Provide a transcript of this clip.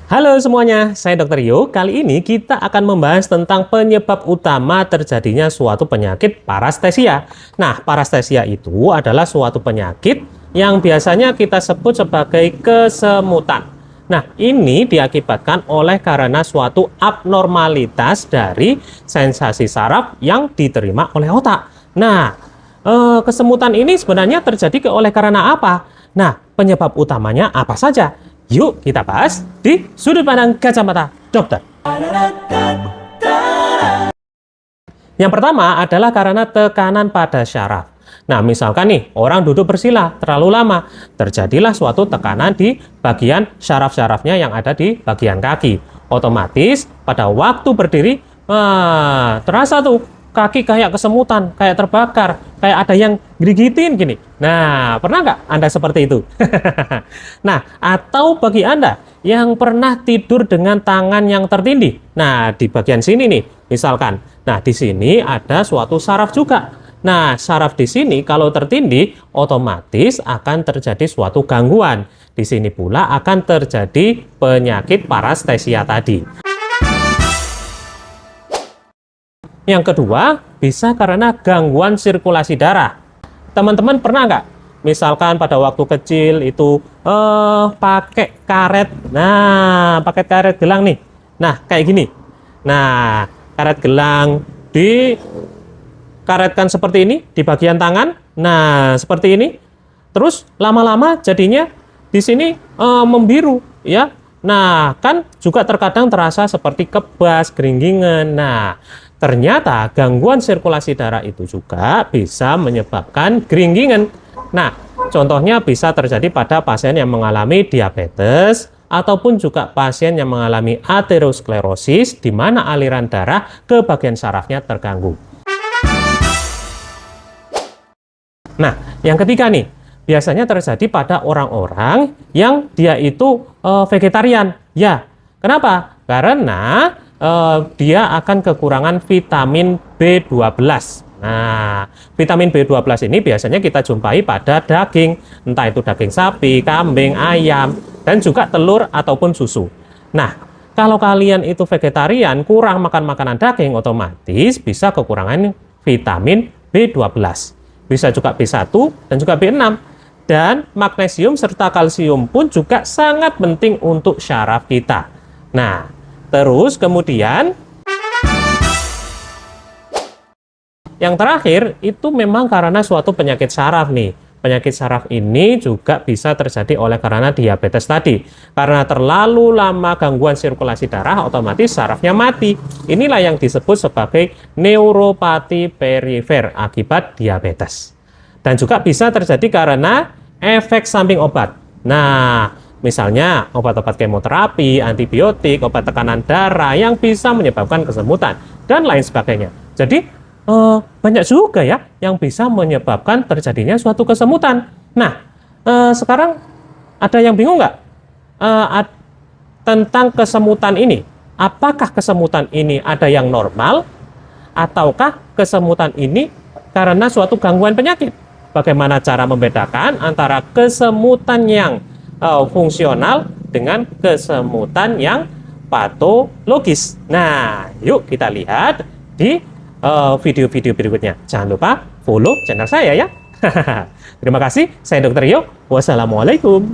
Halo semuanya, saya Dr. Yo. Kali ini kita akan membahas tentang penyebab utama terjadinya suatu penyakit parestesia. Nah, parestesia itu adalah suatu penyakit yang biasanya kita sebut sebagai kesemutan. Nah, ini diakibatkan oleh karena suatu abnormalitas dari sensasi saraf yang diterima oleh otak. Nah, kesemutan ini sebenarnya terjadi oleh karena apa? Nah, penyebab utamanya apa saja? Yuk kita bahas di sudut pandang kacamata dokter. Yang pertama adalah karena tekanan pada syaraf. Nah, misalkan nih, orang duduk bersila terlalu lama, terjadilah suatu tekanan di bagian syaraf-syarafnya yang ada di bagian kaki. Otomatis pada waktu berdiri, terasa tuh kaki kayak kesemutan, kayak terbakar, kayak ada yang gerigitin gini. Nah, pernah nggak Anda seperti itu? Nah, atau bagi Anda yang pernah tidur dengan tangan yang tertindih. Nah, di bagian sini nih, misalkan. Nah, di sini ada suatu saraf juga. Nah, saraf di sini kalau tertindih, otomatis akan terjadi suatu gangguan. Di sini pula akan terjadi penyakit parestesia tadi. Yang kedua, bisa karena gangguan sirkulasi darah. Teman-teman pernah nggak? Misalkan pada waktu kecil itu pakai karet. Nah, pakai karet gelang nih. Nah, kayak gini. Nah, karet gelang dikaretkan seperti ini di bagian tangan. Nah, seperti ini. Terus lama-lama jadinya di sini membiru, ya. Nah, kan juga terkadang terasa seperti kebas, geringgingan. Nah, ternyata gangguan sirkulasi darah itu juga bisa menyebabkan geringgingan. Nah, contohnya bisa terjadi pada pasien yang mengalami diabetes ataupun juga pasien yang mengalami aterosklerosis di mana aliran darah ke bagian sarafnya terganggu. Nah, yang ketiga nih, biasanya terjadi pada orang-orang yang dia itu vegetarian. Ya, kenapa? Karena dia akan kekurangan vitamin B12. Nah, vitamin B12 ini biasanya kita jumpai pada daging, entah itu daging sapi, kambing, ayam, dan juga telur ataupun susu. Nah, kalau kalian itu vegetarian, kurang makan makanan daging, otomatis bisa kekurangan vitamin B12. Bisa juga B1 dan juga B6. Dan magnesium serta kalsium pun juga sangat penting untuk syaraf kita. Nah, terus kemudian yang terakhir itu memang karena suatu penyakit saraf nih. Penyakit saraf ini juga bisa terjadi oleh karena diabetes tadi. Karena terlalu lama gangguan sirkulasi darah, otomatis sarafnya mati. Inilah yang disebut sebagai neuropati perifer akibat diabetes. Dan juga bisa terjadi karena efek samping obat. Nah, misalnya obat-obat kemoterapi, antibiotik, obat tekanan darah yang bisa menyebabkan kesemutan, dan lain sebagainya. Jadi, banyak juga ya yang bisa menyebabkan terjadinya suatu kesemutan. Nah, sekarang ada yang bingung nggak tentang kesemutan ini? Apakah kesemutan ini ada yang normal, ataukah kesemutan ini karena suatu gangguan penyakit? Bagaimana cara membedakan antara kesemutan yang fungsional dengan kesemutan yang patologis? Nah, yuk kita lihat di video-video berikutnya. Jangan lupa follow channel saya ya. Terima kasih, saya Dr. Yo. Wassalamualaikum.